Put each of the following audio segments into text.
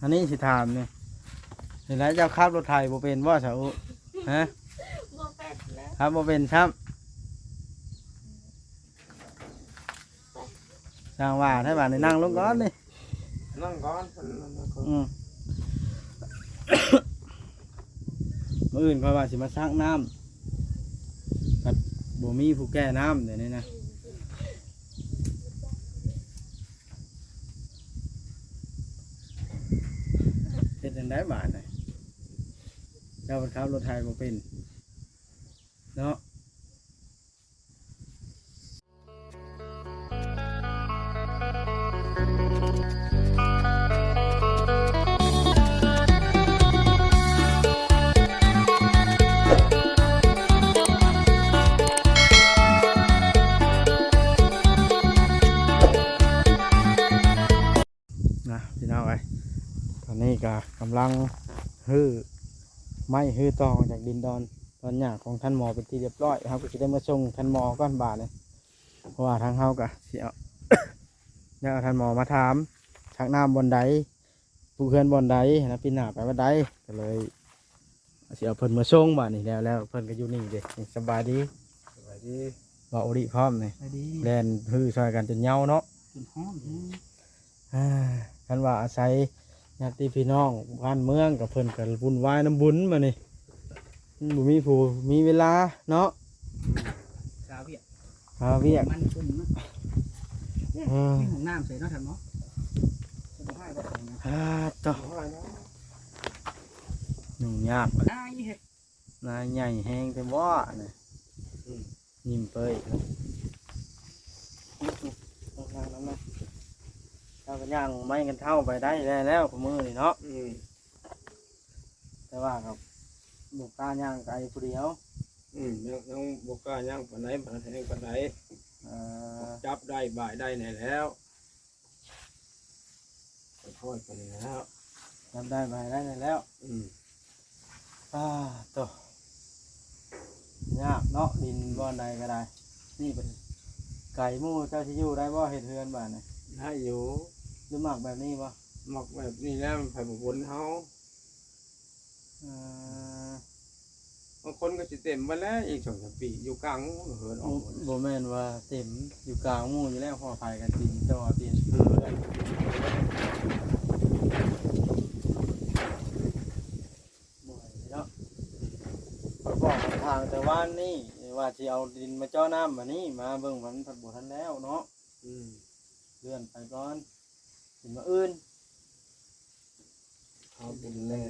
อันนี้สิถามนี่เห็นแล้วเจ้าขับรถไถบ่เป็นบ่สาวฮะ บ่เป็นแล้ว ครับบ่เป็นครับสร้างว่าให้บ้านนี่นั่งลงก่อนนี่ นั่งก่อน มื้ออื่นค่อยว่าสิมาซักน้ำกับบ่มีผู้แก้น้ำเดี๋ยวนี้นะเฮ็ดจังได๋บาดน่ะเจ้าขับรถไถบ่เป็นเนาะนะพี่น้องเอ้ยตอนนี้ก็กำลังฮื้อไม้ฮื้อตองจากดินดอนตอนหญ้าของท่านหมอเป็นที่เรียบร้อยครับก็จะได้มาส่งท่านหมอก้อนบาทเลยเพราะว่าทางเฮาก็สิเอา อยากเอาท่านหมอมาถามชักน้ำบนใดผู้เพื่อนบนใดนะปีหน้าไปวันใดก็เลยสิเอาเพิ่นมาส่งบาทนี่แล้วเพิ่นก็อยู่นี่เด้สบายดี สวัสดี บ่อุริพร้อมนี่ สวัสดี แล่นฮื้อช่วยกันจนเหงาเนาะ กินห้อง ท่านว่าอาศัยญาติพี่น้องบ้านเมืองกับเพิ่นกันวุ่นวายน้ำบุญมานี่บ่มีผู้มีเวลาเนาะ สาวเวียด หาเวียก มันชุ่มนะมีห้องน้ำใส่เนาะท่านเนาะสบายบ่ได้นะ ต่อ สบายเนาะ ยุ่งยาก ได้เฮ็ด นายใหญ่แห้งแต่ว่าเนี่ยยิ้มเปยนั่งเท่ากันย่างไม่กันเท่าไปได้แล้วของมือนี่เนาะแต่ว่าครับบุกกล้าย่างไกลผู้เดียว ยังบ่กล้าย่างปานใดปานแห้งปานใด จับได้บ่ายได้ไหนแล้วค่อยๆไปแล้ว จำได้ไปได้แล้วตัวยากเนาะดินบ่อนใดก็ได้นี่เป็นไก่หมูเจ้าที่อยู่ได้บ่เห็ดเฮือนบ้านนี่ ได้อยู่ หรือหมักแบบนี้บ่ หมักแบบนี้แล้วมันไผ่บนเฮาบางคนก็จะเต็มไปแล้วอีก2-3 ปีอยู่กลางเหินออก บ่แม่นว่าเต็มอยู่กลางหมู่อยู่แล้วพอไผกันตีนจอตีนบ่อยเนาะข้อยบอกทางแต่ว่านี่ว่าสิเอาดินมาเจาะน้ำมานี่มาเบิ่งมันผัดบ่ทันแล้วเนาะเลื่อนไปก่อนสิมาอื่น เอาบุญแน่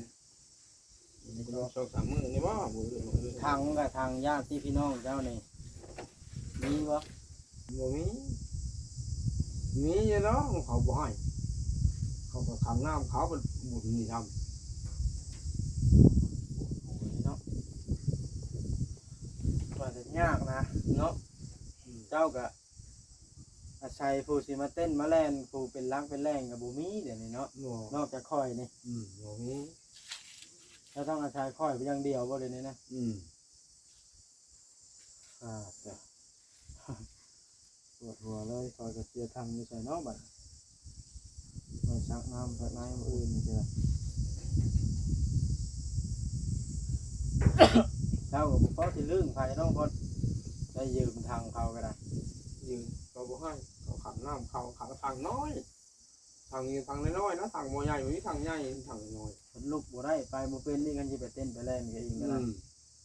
2-3 มื้อนี่บ่บุญ ทางกับทางญาติพี่น้องเจ้านี่มีบ่ บ่มีอยู่เนาะเขาบ่ให้เขาก็ขังน้ำเขาเป็นบุญนี่ทำ โอ้ยเนาะว่าจะยากนะเนาะเจ้าก็อาศัยผู้สิมาเต้นมาแล่นผู้เป็นรักเป็นแรงกับบ่มีเดี๋ยวนี้เนาะนอกจากค่อยนี่ บ่มี เราต้องอาศัยค่อยไปอย่างเดียวบ่เลยนี่นะจ้ะ ปวดหัวเลยคอยกระเจียทางไม่ใช่เนาะบัดมาชักน้ำชักน้ำอื่นนี่เจ้า เจ้ากับบุฟเฟ่ที่ลื่นภายน้องพอดได้ยืมทางเขาก็ได้ ยืนเขาบ่ให้เขาขังน้ำเขาขังทางน้อยทางนี้ทางน้อยๆนะทางบ่ใหญ่บ่มีทางใหญ่ทางน้อย ผลลุกบ่ได้ไปบ่เป็นนี่กันสิไปเต้นไปแล่นกันเองก็ได้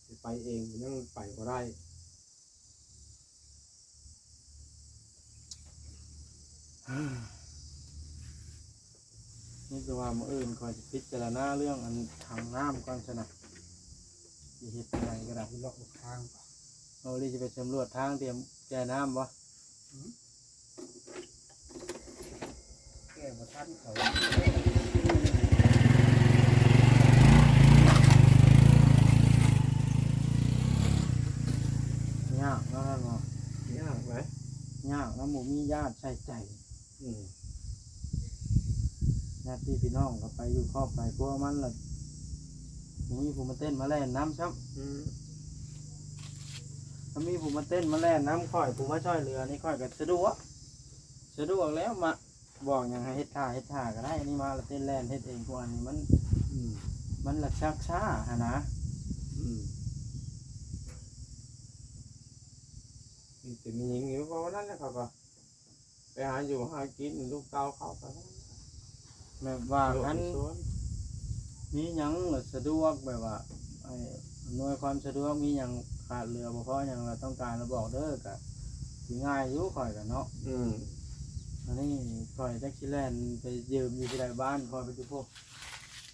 สิไปเองยังไปบ่ได้ นี่คือว่ามื้ออื่นคอยสิพิจารณาเรื่องอันทางน้ำก่อนซะนะสิเฮ็ดจังไดก็ได้ เลาะทาง เอาดิสิไปสำรวจทางเตรียมแก้น้ำบ่ แก้บ่ทันเขา ยากเนาะท่านเนาะ ยากไหม ยากแล้วบ่มีญาติใส่ใจ อืม ญาติพี่น้องก็ไปอยู่ครอบไปพวกมันล่ะบ่มีผู้มาเต้นมาแล่นน้ำซ้ำ อืม ถ้ามีผู้มาเต้นมาแล่นน้ำค่อยผู้มาช่วยเหลือนี่ค่อยก็สะดวก สะดวกแล้วมาบอกอย่างให้เฮ็ดท่าก็ได้อันนี้มาละเต้นแล่นเฮ็ดเองพวกอันนี้มัน อืม มันละชักช้าหะนะ อืมแต่มีอย่างนี้เพราะว่านั่นแหละเขาก็ไปหาอยู่หากินลูกเต้าเขาไป แบบว่า คั คั น นมีหยังสะดวกแบบว่าไอ้อำนวยความสะดวกมีหยังขาดเหลือบ่พอหยังเราต้องการเราบอกเด้อก็สิง่ายอยู่ข่อยก็เนาะ อืม อันนี้ข่อยจักสิแล่นไปยืมอยู่ที่ใดบ้านข่อยไปอยู่พวก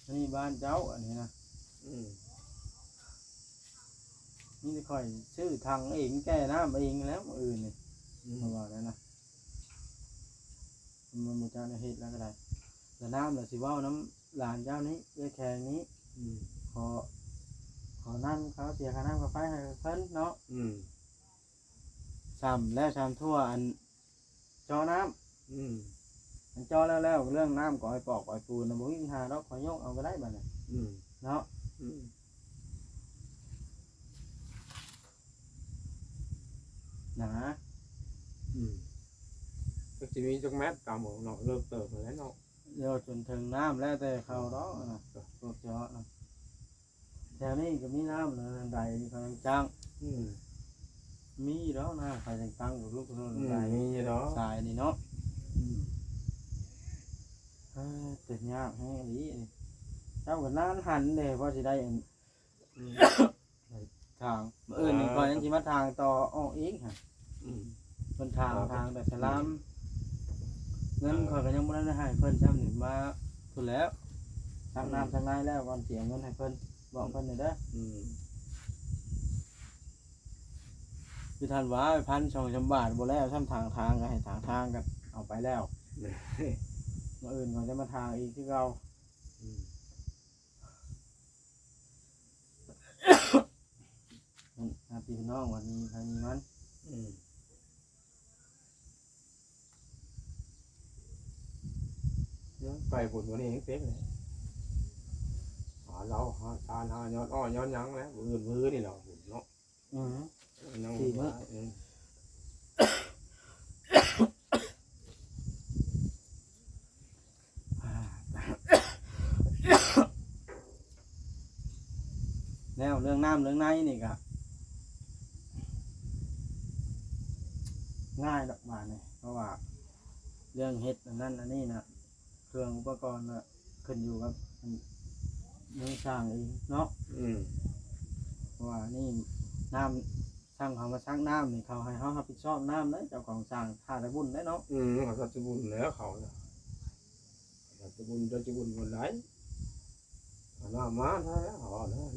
อันนี้บ้านเจ้าอันนี้นะ อืม นี่ข่อยซื้อถังเองแก้น้ำเองแล้วมื้ออื่นนี่ อืม มาว่าแล้วนะมันบ่จักได้เฮ็ดแล้วก็ได้แต่น้ำน่ะสิเว้าน้ำหลานเจ้านี้เอ้ยแขงนี้ อืม ขอน้ำเขาเสียค่าน้ำค่าไฟให้เพิ่นเนาะ อืม ซ้ำแล้วซ้ำทั่วอันจอน้ อืม ำอันจอแล้วเรื่องน้ำก่อยปอกก่อยปูนน่ะบ่มีปัญหาดอกขอยยกเอาก็ได้บัดนี้ อืม เนาะ อืม หนา อืมก็จะมีจักแมทตามของเนาะเลิกเติมมาแล้วเนาะ เดี๋ยวจนถึงน้ำแล้วแต่เขาดอกนะพวกเจาะนะแถวนี้ก็มีน้ำนะใดนี่เขายังจ้าง อืม มีแล้วนะใครยังตั้งอยู่ลูกนู่น อืม ใด มีเนาะ สายนี่เนาะ อืม แต่ยากแฮงอีนี่เจ้าก็นานหันเด้พอสิได้อัน อืม ทางมื้ออื่นนี่ก็ยังสิมาทางต่อออกอีกหั่น อืม เพิ่นทางแต่สลามเงินข่อยก็ยังบ่ได้ให้เพิ่นซ้ำนี่มาพุ่นแล้วซักน้ำซักนายแล้วก่อนเสียเงินให้เพิ่นบอกเพิ่นหน่อยเด้อ อืม คือท่านว่า1,200 บาทบ่แล้วซ้ำทางก็ให้ทางก็เอาไปแล้วมื้ออื่นก็จะมาทางอีกคือเก่า อืม พี่น้องวันนี้ใครมีมัน อืมเดี๋ยวไปบุญวันนี้เองเต็มเลยหาเราหาทานหาย้อนอ้อย้อนหยังแล้วมือนี่เราบุญเนาะ อือ ยัง สี่มื้อ อืม แล้วเรื่องน้ำเรื่องในนี่ก็ง่ายดอกบาดนี่เพราะว่าเรื่องเฮ็ดอันนั้นอันนี้นะเครื่องอุปกรณ์น่ะขึ้นอยู่กับมือสร้างเองเนาะ อืม เพราะว่านี่น้ำสร้างเขามาสร้างน้ำนี่เขาให้เขารับผิดชอบน้ำเลยเจ้าของสร้างค่าได้บุญได้เนาะ อืมเขาจะบุญแล้วเขาเนี่ยเขาจะบุญวันไหนเอาหน้ามาเท่านั้นเขาเนาะ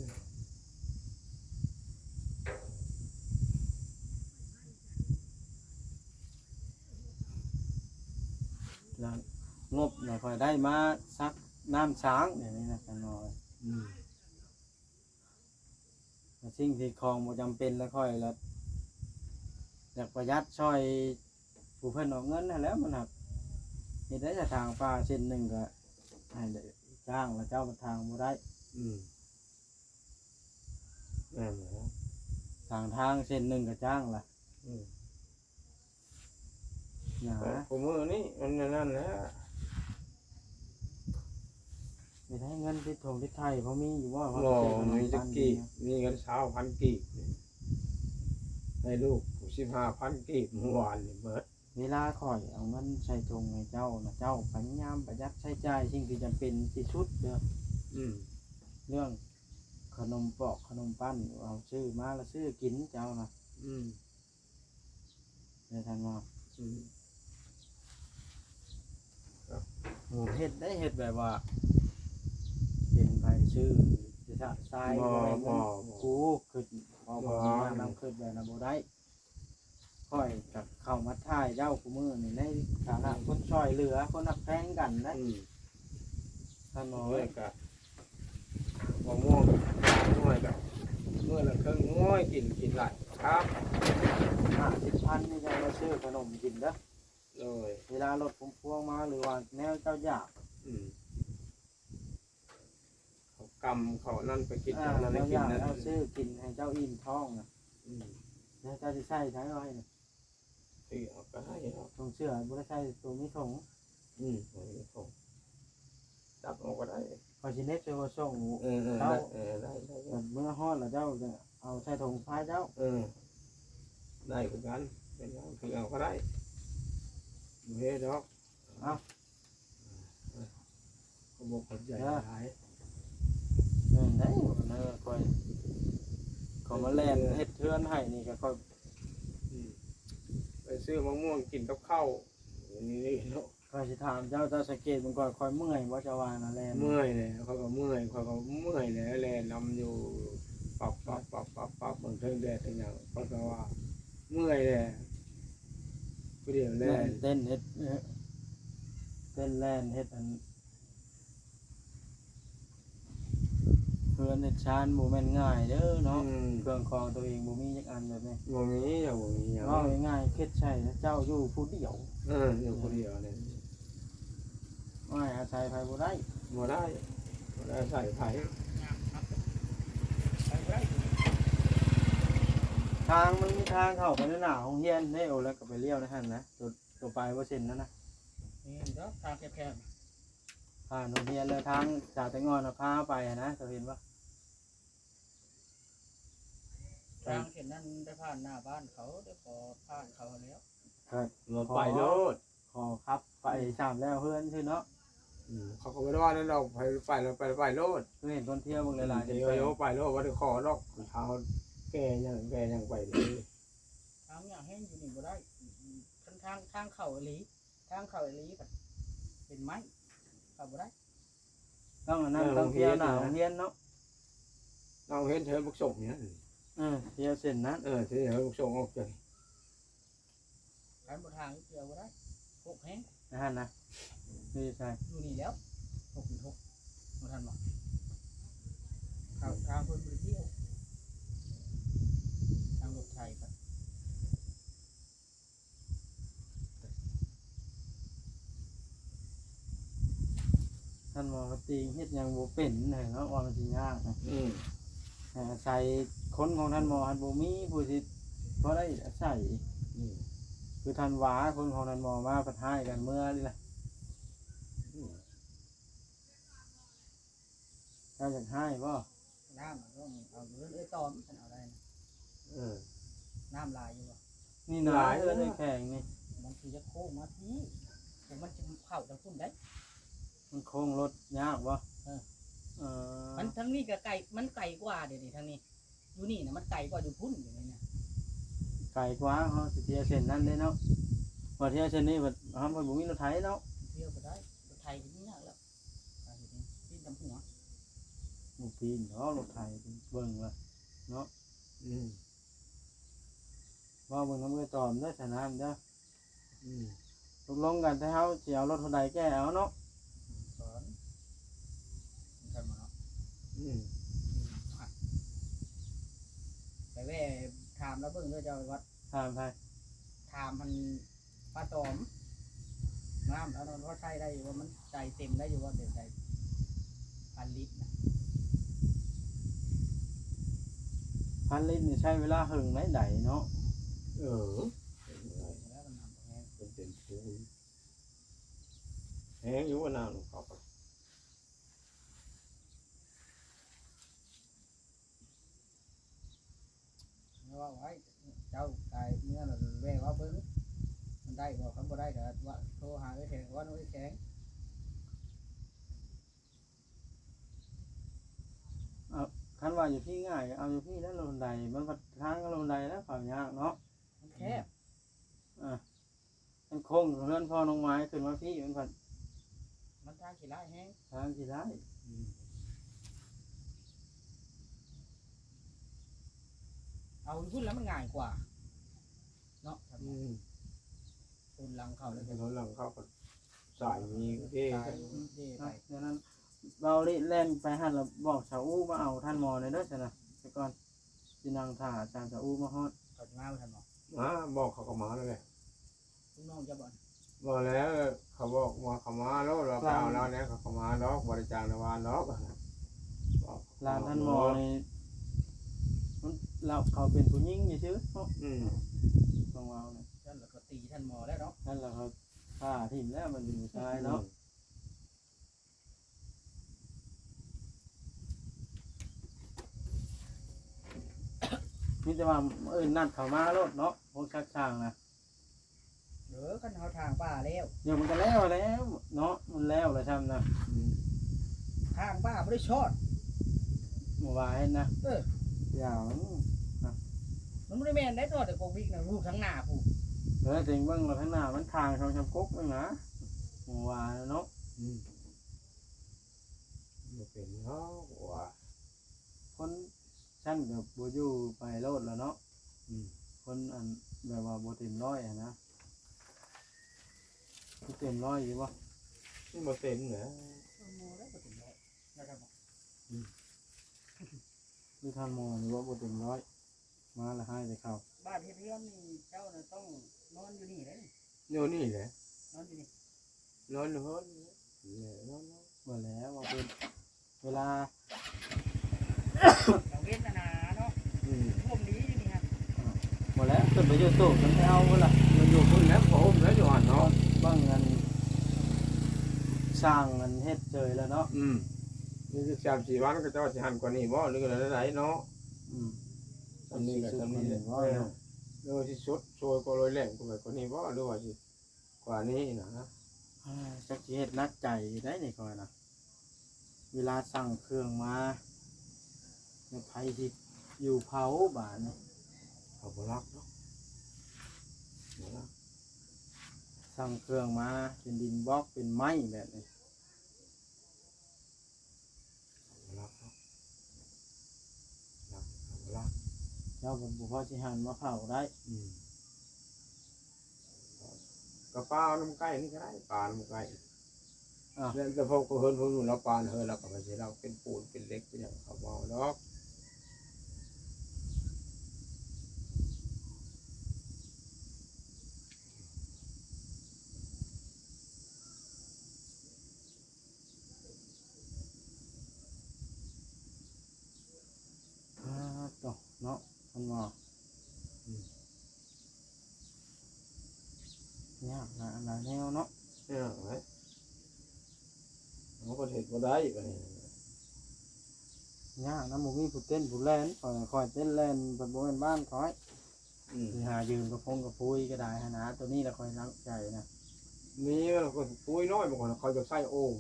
แล้วงบเนี่ยคอยได้มาซักน้ำช้างอย่างนี้นะกันหน่อย อืม แต่สิ่งที่ของบ่จำเป็นแล้วค่อยแล้วอยากประหยัดช่วยผู้เพิ่นออกเงินนั่นแหล้วมันหักเฮ็ดได้แต่ทางป่าเส้นหนึ่งก็ให้ได้จ้างแล้วเจ้ามาทางบ่ได้ อืมแม่นเหรอ ทางเส้นหนึ่งก็จ้างล่ะ อืม หนา แต่ผมมือนี่มันนั่นแหละ ไม่ได้เงินติดถงติดไทยเพราะมีอยู่ว่า หล่อมีจักกี่มีเงิน1,000 กีบให้ลูก15,000 กีบเมื่อวานนี่เบิด เวลาข่อยเอาเงินใส่ถุงให้เจ้านะเจ้าพยายามประหยัดใช้จ่ายสิ่งที่จำเป็นที่สุดเด้อ อืม เรื่องขนมปอกขนมปั้นเอาซื้อมาแล้วซื้อกินเจ้านะ อืม เดี๋ยวท่านว่า อืม หมูเฮ็ดได้เฮ็ดแบบว่าเป็นไปชื่อจะสะทราย บ่ อะไร บ่ กูขึ้นพอมีนำขึ้นแบบนั้นบ่ได้ค่อยกับเข้ามาถ่ายเจ้ากูมือนี่ในฐานะคนช่วยเหลือคนนักแพงกันนะ อืม ท่านหมอ เมื่อก็มะม่วงน้อยก็เมื่อละครึ่งน้อยกินหลายครับ 50,000นี่จะมาซื้อขนมกินเด้อ เลย เวลารถพุ่มพวงมาหรือว่าแนวเจ้าอยาก อืมเขากำเขานั่นไปกิน อ่า นั่นไป เจ้าอ กิน ยาก นั่น เอาซื้อกินให้เจ้าอิ่มท้องนะ อืม แล้วเจ้าสิใช้ไว้นะ เพ ซื้อเอาก็ได้เนาะ ตรงเสื้อบ่ได้ใส่ตัวมีถุง โอ้ยส่งจับเอาก็ได้พอสิเน็ตไปว่าส่ง ได้ได้ เมื่อฮอดแล้วเจ้าจะเอาใส่ถุงพายเจ้า ได้เหมือนกันเป็นยังคือเอาก็ได้เฮ้ยดอกขบวนใหญ่หลาย นั่นได้นั่นค่อยเขามาแล่นเฮ็ดเทือนให้นี่ก็ค่อย ไปซื้อมะม่วงกินกับข้าวนี่เนาะ ค่อยสิถามเจ้าสังเกตมันก่อนค่อยเมื่อยบ่จะว่าน่ะแล่น เมื่อยเลยเขาก็เมื่อยเลยแลนำอยู่ปับเมืองเทิงแดดทั้งอย่างเพราะว่าเมื่อยเลยก็เดี๋ยวแลน เต้นเฮ็ดเต้นแล่นเฮ็ดอันเพื่อนเฮ็ดชานบ่แม่นง่ายเด้อเนาะเครื่องของตัวเองบ่มีจักอันแบบนี้ บ่มีอย่าง เนาะง่ายๆเฮ็ดใช่เจ้าอยู่ผู้เดียว อยู่คนเดียวเนี่ย ไม่อาศัยไผบ่ได้ บ่ได้ใส่ไผ่ ทางมันมีทางเข้าไปในหน้าโรงเรียนได้เอาแล้วก็ไปเลี้ยวในหั่นนะตัวไปบ่เส้นนั่นนะ นี่เด้อทางแคบ ผ่านโรงเรียนเลยทางจากแตงอนพาไปนะจะเห็นว่า ๆทางเห็นนั่นได้ผ่านหน้าบ้านเขาได้ขอผ่านเขาแล้ว รถไปโลด ขอครับไปสามแล้วเพื่อนชื่อเนาะ เขาก็ไม่ได้ว่านั่นเราไปโลด คือเห็นคนเที่ยวเบางหลายๆ เดี๋ยวไปโลดว่าจะขอดอกเท้าแกยังไปเลย ทางอย่างให้อยู่นี่บ่ได้ทางเข้าอีหลีก็เป็นไม้เข้าบ่ได้ ต้องอันนั่นต้องเที่ยวหน้าโรงเรียนเนาะ เราเห็นเธอบุกส่งเนี่ย เที่ยวเส้นนั้น เธอบุกส่งออกจาก การบ่ทางเกี่ยวบ่ได้พกแห้ง นะฮะนะนี่ใช่ อยู่นี่แล้ว6เป็น6บ่ทันบ่เข้าทางเพิ่นบ่ได้เที่ยวทางรถไฟก็ ท่านบอกว่าตีเฮ็ดหยังบ่เป็นเนาะว่ามันสิยากนะใส่คนของท่านหมอท่านบ่มีผู้สิพอได้ใส่คือท่านหวาคนของท่านหมอมาปัดให้กันเมื่อนี่แหละเจ้าอยากให้บ่ น้ำมันก็เอาเรื่องตอมมันเอาได้นะน้ำลายอยู่บ่ นี่หนาเอื้อนแข็งนี่ มันสิจะโค้งมาที่ผมมันจะเข้าทางพุ่นได้ มันโค้งรถยากบ่ มันทั้งนี้ก็ไก่มันไก่กว่าเดี๋ยวนี้ทางนี้อยู่นี่นะมันไก่กว่าอยู่พุ่นอยู่นี่นะ ไกลกว่าเฮาสิเที่ยวเส้นนั้นเด้เนาะพอเที่ยวเส้นนี้บ่เฮาบ่มีรถไถเนาะ เที่ยวไปได้รถไทยก็นี่ยากแล้วปีนดำหัว บ่ปีนเนาะรถไถเบิ่งว่าว่าเบิ่งน้ำเอ้ยตอมเด้อสนามเด้อตกลงกันถ้าเฮาสิเอารถเท่าใดแก้เอาเนาะ สอนทำมาเนาะไปแว่ถามแล้วเบิ่งด้วยเจ้าวัด ถามไป ถามมันปลาตอมน้ำแล้วมันว่าใช้ได้อยู่ว่ามันใจเต็มได้อยู่ว่าเต็มใจ1,000 ลิตรนะ พันลิตรนี่ใช้เวลาหึงไหนเนาะ แล้วมันทำแห้ง เป็นแห้งอยู่ว่าน้ำเขา ไม่ว่าไว้เจ้ากายเมื่อเราแว่ว่าเบิ้งมันได้บอกเขาบ่ได้ก็ว่าโทรหาไอ้แข็งว่าน้อยแข็ง คันว่าอยู่ที่ง่ายเอาอยู่ที่แล้วลงใดมันพัดทางก็ลงใดแล้วความยากเนาะ มันแคบ มันโค้งเลื่อนพ่อน้องไม้ขึ้นมาพี่มันพัด มันทางขี้ร้ายแห้ง ทางที่ได้ เอาพุ่นแล้วมันง่ายกว่าเนาะพุ่นหลังเขาเลย เขาหลังเขาสายมีเด้ ตายเด้ไป ดังนั้นเราเล่นไปหันเราบอกชาวอู้มาเอาท่านหมอในเด้อจ้ะนะไปก่อนสินางถ่าจางชาวอู้มาฮอด เขาจะมาทันบอก บอกเขาก็มาแล้วเลย ลูกน้องจะบ่น บอกแล้วเขาบอกว่าเขามาแล้วเราไปเอาแล้วเนี่ยเขามาแล้วบริจาคในวันแล้ว ร้านท่านหมอนี่มันเราเขาเป็นผู้หญิงนี่ชื่อเนาะของเราเนี่ย แล้วก็ติ ตีท่านหมอแล้วเนาะ นั่นแหละครับผ้าทิ่มแล้วมันอยู่ชายเนาะมีแต่ว่านัดเข้ามารถเนาะพวกชักช่างนะ กันเฮาทางป่าแล้ว เดี๋ยวมันก็แล้วเนาะมันแล้วแล้วซ้ำนะ ทางป่าบ่ได้ชอด เมื่อวานนะ อย่าง มันบ่ได้แม่นได้ตัวแต่กวิกน่ะรูปทั้งหน้าผู้ จริงเบ้างเราข้างหน้ามันทางช่องชำกุ๊กนึงนะเมื่อวานเนาะ บ่เป็นเนาะว่า คนชั้นกับโบอยูไปโลดแล้วเนาะคนอันแบบว่าโบเต็มร้อยอะนะเต็มร้อยอยู่ปะ มันบ่เต็มนะ หมอได้บ่ถึงร้อยนะครับ คือทานโมหรือว่าโบเต็มร้อยมาละให้ไปเข้า บ้านเฮ็ดเรือนนี่เจ้าน่ะต้องนอนอยู่นี่เด้ อยู่นี่แหละ นอนอยู่นี่ นอนฮ้อนเนี่ยนอน หมดแล้วว่าเป็นเวลา กังเว้นนานาเนาะผมดีอยู่นี่ฮะ หมดแล้วขึ้นไปอยู่ตู้มันไม่เอาเวลา มันอยู่พุ่นแล้วผมแล้วอยู่หั่นเนาะ บ้างเงินสร้างเงินเฮ็ดเจยแล้วเนาะ นี่คือ3-4วันก็เจ้าสิหันกว่านี้บ่หรืออะไรไหนเนาะ ทำนี่ก็ทำนี่เลยว่าหรือว่าที่สุดโชยก็ลอยแหลมก็แบบคนนี้ว่าหรือว่าที่กว่านี้นะ จักสิเฮ็ดนักใจได้นี่ก่อนนะเวลาสั่งเครื่องมาในไผที่อยู่เผาบ้านนี่ เขาบรักเนาะบ่รัก สั่งเครื่องมาเป็นดินบล็อกเป็นไม้แบบนี้ เขาบรักเนาะรักเขาบรัก เจ้าผมบ่พอสิหันมาเผาได้ กระปลาน้ำไก่นี่ก็ได้ปลาน้ำไก่แล้วแต่พวกเฮิร์นพวกนู้นเราปลาเฮิร์นเราก็ไม่ใช่เราเป็นปูนเป็นเล็กเป็นอย่างเขาบอกดอกต่อเนาะมันมายากนะแนวเนาะ เนี่ยไหมเขาก็เห็นก็ได้ไปนี่ ยากนะบ่มีผู้เต้นผู้แล่นคอยเต้นแล่นเพิ่นบ่แม่นบ้านคอยสิหายืมกระพงกระพุยก็ได้หนะตัวนี้ละคอยรักใจนะ มีเราก็ปุ้ยน้อยบางคนเขาจะใส่โอ่ง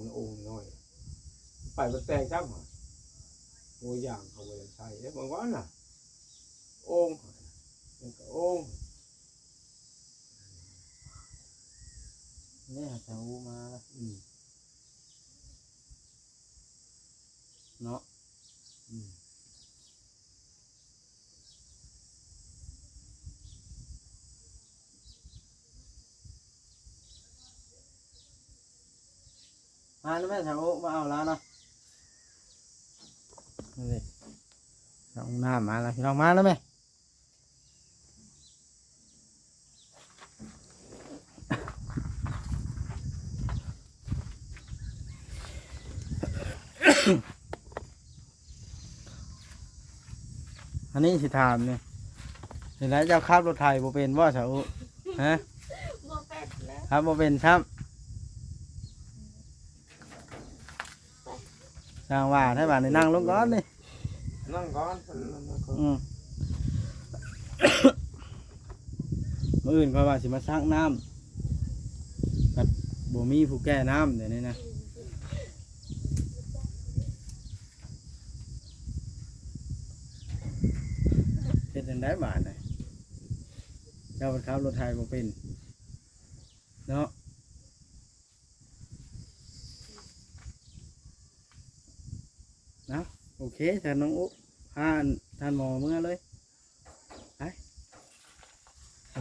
น้อยไปมันแตกซ้ำตัวอย่างเขาไม่ได้ใส่บางวันน่ะโอ่งมันก็โอ่ง นี่หาจะอูมาแล้วเนาะมาแล้วแม่แถวมาเอาแล้วเนาะนี่น้องน้ำมาแล้วพี่น้องมาแล้วไหม อันนี้สิถามเนี่ยเห็นแล้วเจ้าขับรถไถบ่เป็นว่าเสาฮะ บ่เป็ดแล้ว ครับบ่เป็นครับสร้างว่าให้บ้านนี่นั่งลงก่อนนี่ นั่งก่อน มื้ออื่นค่อยว่าสิมาซักน้ำกับบ่มีผู้แก้น้ำเดี๋ยวนี้นะเฮ็ดจังได๋บาดน่ะเจ้าขับรถไถบ่เป็นเนาะนะโอเคท่านน้องอุ๊พาท่านหมอเมื่อเลยไป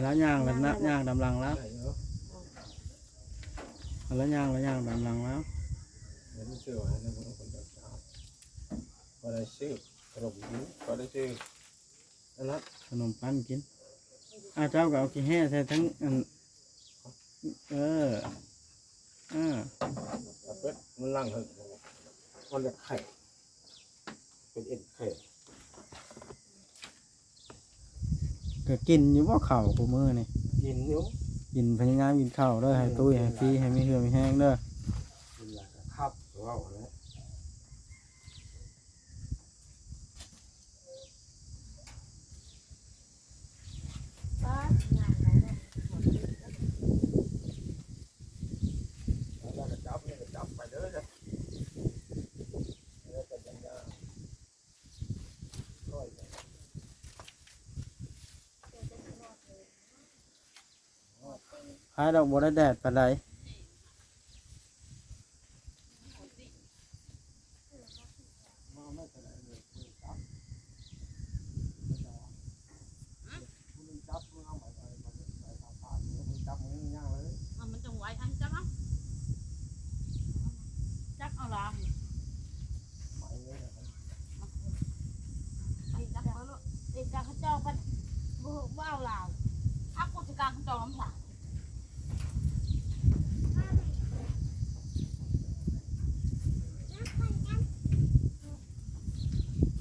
แล้วย่างแล้วนะย่างดำลังแล้ว แล้วย่างดำลังแล้ว เดี๋ยวไม่เชื่อว่านั่นคนคนเดียวก็ได้ซื้อขนมกินก็ได้ซื้อนั่นละ ขนมปังกินเจ้าก็เอาขี้แห่ใส่ทั้งอันเป็ดมันล่างเหอะมันจะไข่เป็นเอ็นไข่ ก็กินอยู่ว่าเข่ากูมือนี่ กินอยู่ กินพยายามกินข้าวเด้อให้ตุ้ยให้ฟรีให้มีเหือมีแห้งเด้อ มันอยากจะขับว่าแล้ว ก็งานไหนเนี่ย แล้วก็จับนี่ก็จับไปเด้อนะแล้วก็ยังจะร้อย หายดอกบัวได้แดดปานใด มาไม่เป็นไรเลยจับคุณจับมึงเอาไปผ่านมึงจับมึงย่างเลย มันจังไว้อันจังจักเอาลาม ไปเลยนะ ไอ้จักเอาลูกไอ้จักเขาเจ้าพันบ่เอาลาวอักกุศลการเขาเจ้าน้ำสา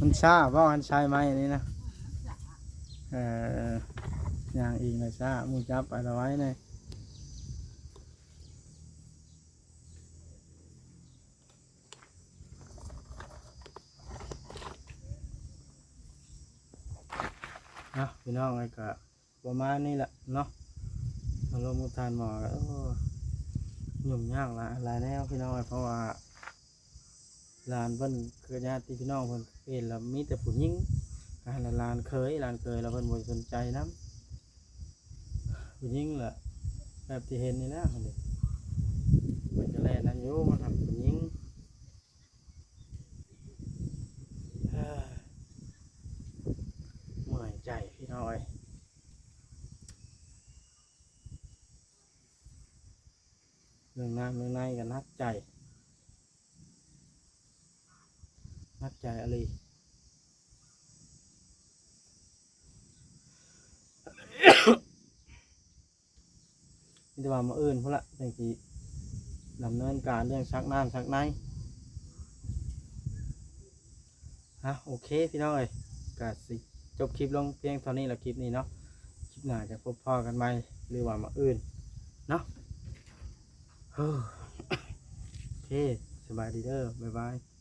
มันช้าบ่มันใช้ไหมอันนี้นะอย่างอีกเลยช้ามูจับไปละไว้เลยพี่น้องไอ้ก็ประมาณนี้แหละเนาะมาลงมือทานหมอแล้วยุ่งยากหลายแนวพี่น้องเพราะว่าหลานเพิ่นคือญาติพี่น้องเพิ่นเห็นแล้วมีแต่ผู้หญิงหลานเคยแล้วเพิ่นบ่สนใจนำผู้หญิงแหละแบบที่เห็นนี่แหละเพิ่นจะแล่นั่นอยู่มันทำผู้หญิงเมื่อยใจพี่น้อยเรื่องน้ำเรื่องในก็นักใจอะไรมีแต่ว่ามาอื่นพุ่นละจังสิดำเนินการเรื่องชักน้ำชักในโอเคพี่น้องก็สิจบคลิปลงเพียงเท่านี้ละคลิปนี้เนาะคลิปหน้าจะพบพ่อกันไหมหรือว่ามาอื่นเนาะโอเคสบายดีเด้อบ๊ายบาย